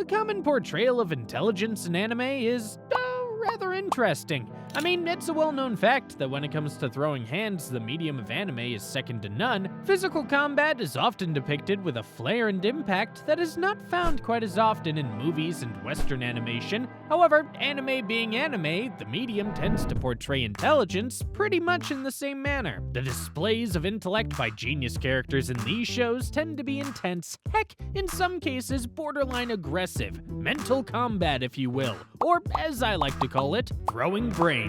The common portrayal of intelligence in anime is rather interesting. I mean, it's a well-known fact that when it comes to throwing hands, the medium of anime is second to none. Physical combat is often depicted with a flair and impact that is not found quite as often in movies and Western animation. However, anime being anime, the medium tends to portray intelligence pretty much in the same manner. The displays of intellect by genius characters in these shows tend to be intense, heck, in some cases borderline aggressive, mental combat if you will, or as I like to call it, throwing brains.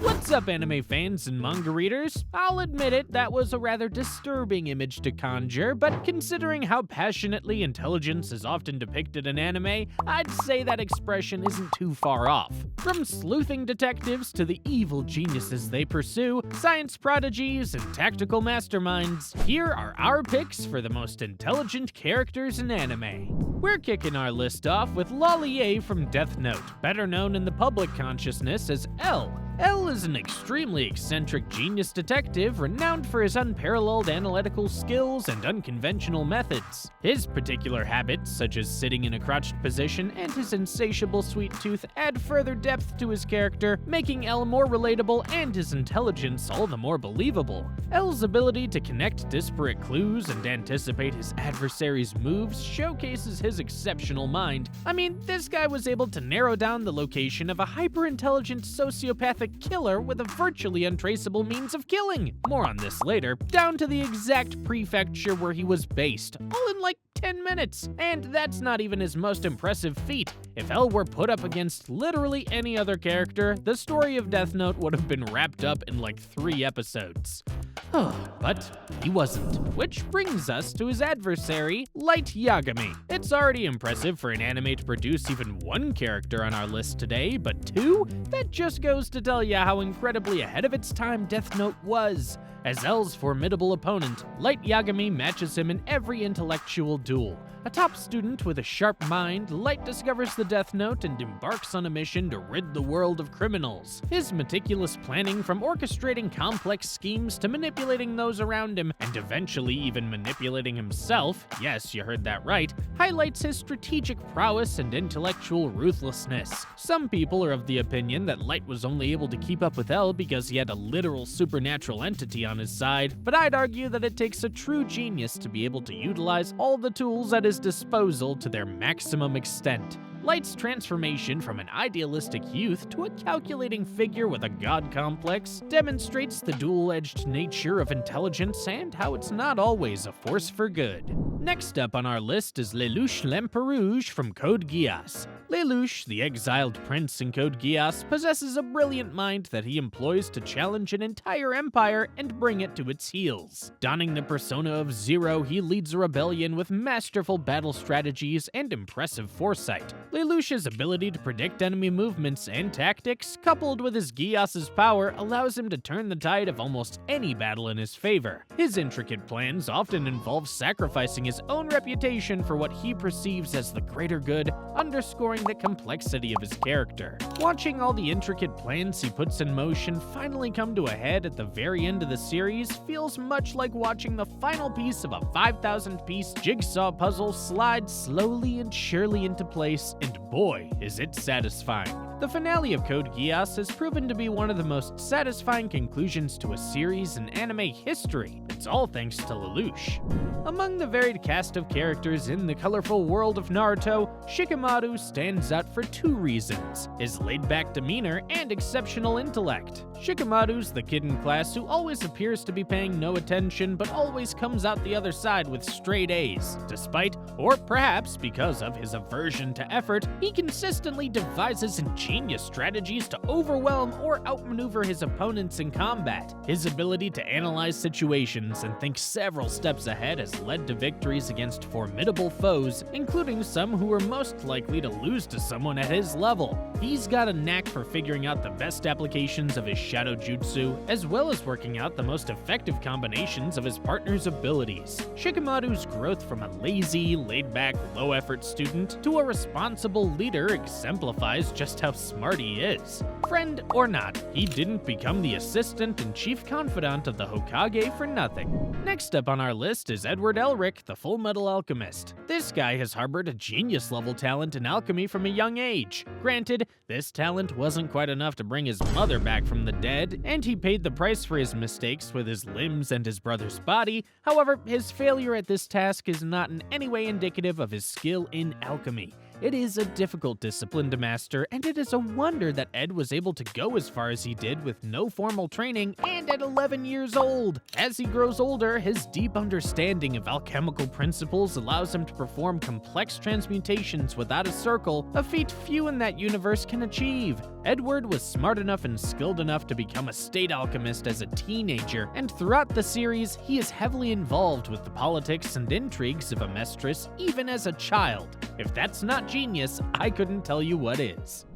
What's up, anime fans and manga readers? I'll admit it, that was a rather disturbing image to conjure, but considering how passionately intelligence is often depicted in anime, I'd say that expression isn't too far off. From sleuthing detectives to the evil geniuses they pursue, science prodigies, and tactical masterminds, here are our picks for the most intelligent characters in anime. We're kicking our list off with Lollier from Death Note, better known in the public consciousness as L. L is an extremely eccentric genius detective renowned for his unparalleled analytical skills and unconventional methods. His particular habits, such as sitting in a crouched position and his insatiable sweet tooth, add further depth to his character, making L more relatable and his intelligence all the more believable. L's ability to connect disparate clues and anticipate his adversary's moves showcases his exceptional mind. I mean, this guy was able to narrow down the location of a hyper-intelligent sociopathic killer with a virtually untraceable means of killing. More on this later, down to the exact prefecture where he was based, all in like 10 minutes. And that's not even his most impressive feat. If L were put up against literally any other character, the story of Death Note would have been wrapped up in like 3 episodes. But he wasn't. Which brings us to his adversary, Light Yagami. It's already impressive for an anime to produce even 1 character on our list today, but 2? That just goes to tell you how incredibly ahead of its time Death Note was. As L's formidable opponent, Light Yagami matches him in every intellectual duel. A top student with a sharp mind, Light discovers the Death Note and embarks on a mission to rid the world of criminals. His meticulous planning, from orchestrating complex schemes to manipulating those around him, and eventually even manipulating himself, yes, you heard that right, highlights his strategic prowess and intellectual ruthlessness. Some people are of the opinion that Light was only able to keep up with L because he had a literal supernatural entity on his side, but I'd argue that it takes a true genius to be able to utilize all the tools at his disposal to their maximum extent. Light's transformation from an idealistic youth to a calculating figure with a god complex demonstrates the dual-edged nature of intelligence and how it's not always a force for good. Next up on our list is Lelouch Lemperouge from Code Geass. Lelouch, the exiled prince in Code Geass, possesses a brilliant mind that he employs to challenge an entire empire and bring it to its heels. Donning the persona of Zero, he leads a rebellion with masterful battle strategies and impressive foresight. Lelouch's ability to predict enemy movements and tactics, coupled with his Geass's power, allows him to turn the tide of almost any battle in his favor. His intricate plans often involve sacrificing his own reputation for what he perceives as the greater good, underscoring the complexity of his character. Watching all the intricate plans he puts in motion finally come to a head at the very end of the series feels much like watching the final piece of a 5,000-piece jigsaw puzzle slide slowly and surely into place, and boy, is it satisfying. The finale of Code Geass has proven to be one of the most satisfying conclusions to a series in anime history. It's all thanks to Lelouch. Among the varied cast of characters in the colorful world of Naruto, Shikamaru stands out for 2 reasons: his laid-back demeanor and exceptional intellect. Shikamaru's the kid in class who always appears to be paying no attention but always comes out the other side with straight A's. Despite, or perhaps because of, his aversion to effort, he consistently devises ingenious strategies to overwhelm or outmaneuver his opponents in combat. His ability to analyze situations and think several steps ahead has led to victories against formidable foes, including some who were most likely to lose to someone at his level. He's got a knack for figuring out the best applications of his shadow jutsu, as well as working out the most effective combinations of his partner's abilities. Shikamaru's growth from a lazy, laid-back, low-effort student to a responsible leader exemplifies just how how smart he is. Friend or not, he didn't become the assistant and chief confidant of the Hokage for nothing. Next up on our list is Edward Elric, the Full Metal Alchemist. This guy has harbored a genius-level talent in alchemy from a young age. Granted, this talent wasn't quite enough to bring his mother back from the dead, and he paid the price for his mistakes with his limbs and his brother's body. However, his failure at this task is not in any way indicative of his skill in alchemy. It is a difficult discipline to master, and it is a wonder that Ed was able to go as far as he did with no formal training and at 11 years old. As he grows older, his deep understanding of alchemical principles allows him to perform complex transmutations without a circle, a feat few in that universe can achieve. Edward was smart enough and skilled enough to become a state alchemist as a teenager, and throughout the series, he is heavily involved with the politics and intrigues of Amestris even as a child. If that's not genius, I couldn't tell you what is.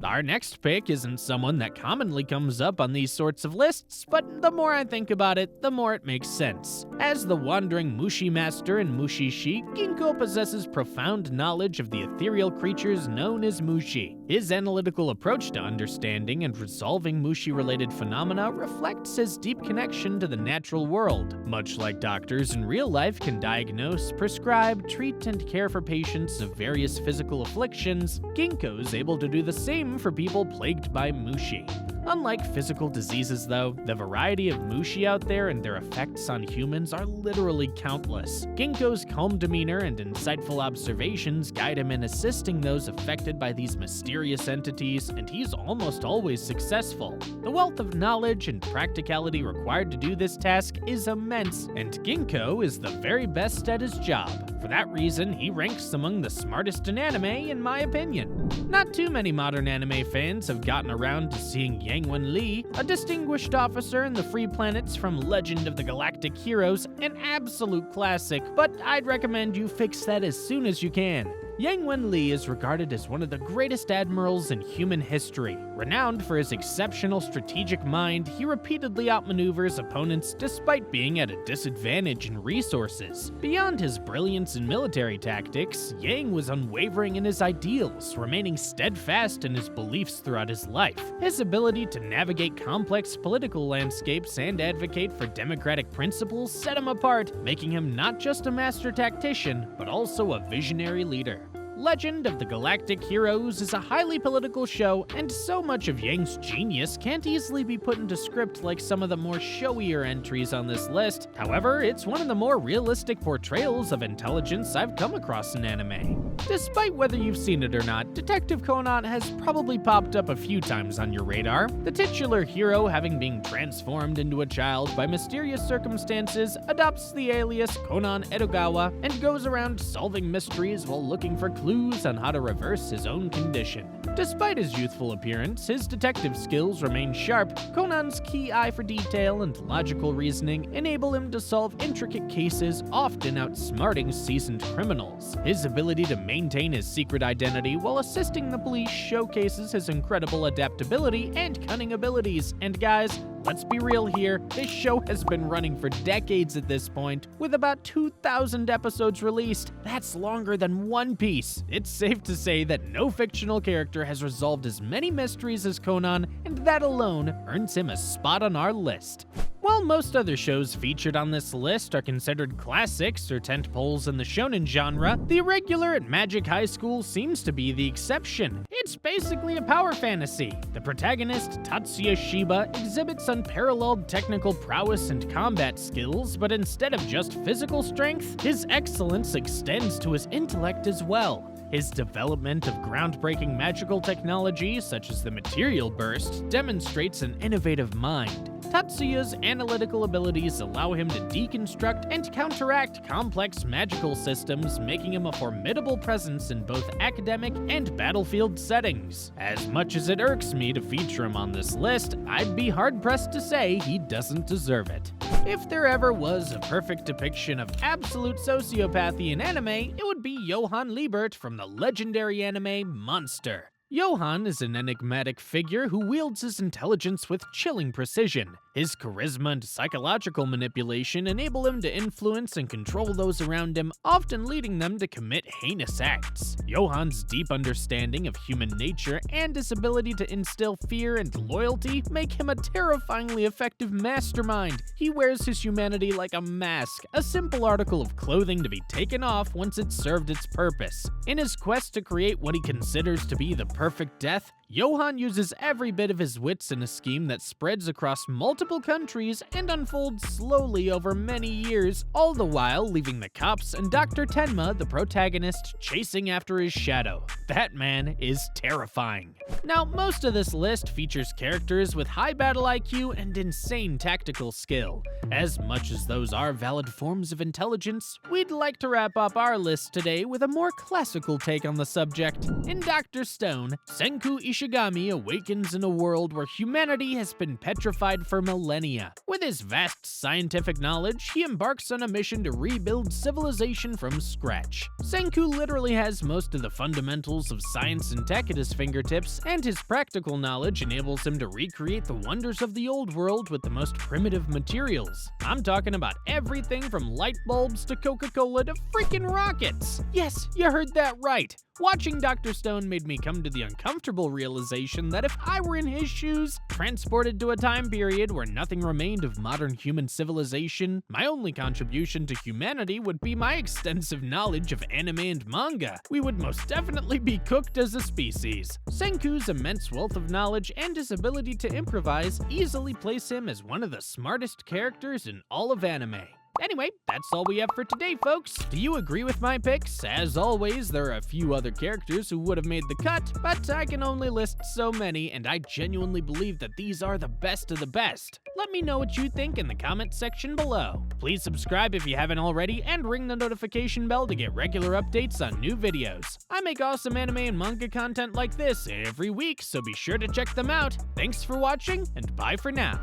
Our next pick isn't someone that commonly comes up on these sorts of lists, but the more I think about it, the more it makes sense. As the wandering Mushi master in Mushishi, Ginkgo possesses profound knowledge of the ethereal creatures known as Mushi. His analytical approach to understanding and resolving Mushi-related phenomena reflects his deep connection to the natural world. Much like doctors in real life can diagnose, prescribe, treat, and care for patients of various physical afflictions, Ginkgo is able to do the same for people plagued by Mushi. Unlike physical diseases though, the variety of Mushi out there and their effects on humans are literally countless. Ginkgo's calm demeanor and insightful observations guide him in assisting those affected by these mysterious entities, and he's almost always successful. The wealth of knowledge and practicality required to do this task is immense, and Ginkgo is the very best at his job. For that reason, he ranks among the smartest in anime, in my opinion. Not too many modern anime fans have gotten around to seeing Yang Wen-li, a distinguished officer in the Free Planets from Legend of the Galactic Heroes, an absolute classic, but I'd recommend you fix that as soon as you can. Yang Wen-li is regarded as one of the greatest admirals in human history. Renowned for his exceptional strategic mind, he repeatedly outmaneuvers opponents despite being at a disadvantage in resources. Beyond his brilliance in military tactics, Yang was unwavering in his ideals, remaining steadfast in his beliefs throughout his life. His ability to navigate complex political landscapes and advocate for democratic principles set him apart, making him not just a master tactician, but also a visionary leader. Legend of the Galactic Heroes is a highly political show, and so much of Yang's genius can't easily be put into script like some of the more showier entries on this list. However, it's one of the more realistic portrayals of intelligence I've come across in anime. Despite whether you've seen it or not, Detective Conan has probably popped up a few times on your radar. The titular hero, having been transformed into a child by mysterious circumstances, adopts the alias Conan Edogawa and goes around solving mysteries while looking for clues on how to reverse his own condition. Despite his youthful appearance, his detective skills remain sharp. Conan's key eye for detail and logical reasoning enable him to solve intricate cases, often outsmarting seasoned criminals. His ability to maintain his secret identity while assisting the police showcases his incredible adaptability and cunning abilities. And guys, let's be real here, this show has been running for decades at this point, with about 2,000 episodes released. That's longer than One Piece. It's safe to say that no fictional character has resolved as many mysteries as Conan, and that alone earns him a spot on our list. While most other shows featured on this list are considered classics or tentpoles in the shonen genre, The Irregular at Magic High School seems to be the exception. It's basically a power fantasy. The protagonist, Tatsuya Shiba, exhibits unparalleled technical prowess and combat skills, but instead of just physical strength, his excellence extends to his intellect as well. His development of groundbreaking magical technology, such as the Material Burst, demonstrates an innovative mind. Tatsuya's analytical abilities allow him to deconstruct and counteract complex magical systems, making him a formidable presence in both academic and battlefield settings. As much as it irks me to feature him on this list, I'd be hard-pressed to say he doesn't deserve it. If there ever was a perfect depiction of absolute sociopathy in anime, it would be Johann Liebert from the legendary anime Monster. Johann is an enigmatic figure who wields his intelligence with chilling precision. His charisma and psychological manipulation enable him to influence and control those around him, often leading them to commit heinous acts. Johan's deep understanding of human nature and his ability to instill fear and loyalty make him a terrifyingly effective mastermind. He wears his humanity like a mask, a simple article of clothing to be taken off once it's served its purpose. In his quest to create what he considers to be the perfect death, Johan uses every bit of his wits in a scheme that spreads across multiple countries and unfolds slowly over many years, all the while leaving the cops and Dr. Tenma, the protagonist, chasing after his shadow. That man is terrifying. Now, most of this list features characters with high battle IQ and insane tactical skill. As much as those are valid forms of intelligence, we'd like to wrap up our list today with a more classical take on the subject. In Dr. Stone, Senku Ishigami awakens in a world where humanity has been petrified for millennia. With his vast scientific knowledge, he embarks on a mission to rebuild civilization from scratch. Senku literally has most of the fundamentals of science and tech at his fingertips, and his practical knowledge enables him to recreate the wonders of the old world with the most primitive materials. I'm talking about everything from light bulbs to Coca-Cola to freaking rockets! Yes, you heard that right! Watching Dr. Stone made me come to the uncomfortable realization that if I were in his shoes, transported to a time period where nothing remained of modern human civilization, my only contribution to humanity would be my extensive knowledge of anime and manga. We would most definitely be cooked as a species. Senku's immense wealth of knowledge and his ability to improvise easily place him as one of the smartest characters in all of anime. Anyway, that's all we have for today, folks. Do you agree with my picks? As always, there are a few other characters who would have made the cut, but I can only list so many, and I genuinely believe that these are the best of the best. Let me know what you think in the comment section below. Please subscribe if you haven't already, and ring the notification bell to get regular updates on new videos. I make awesome anime and manga content like this every week, so be sure to check them out. Thanks for watching, and bye for now.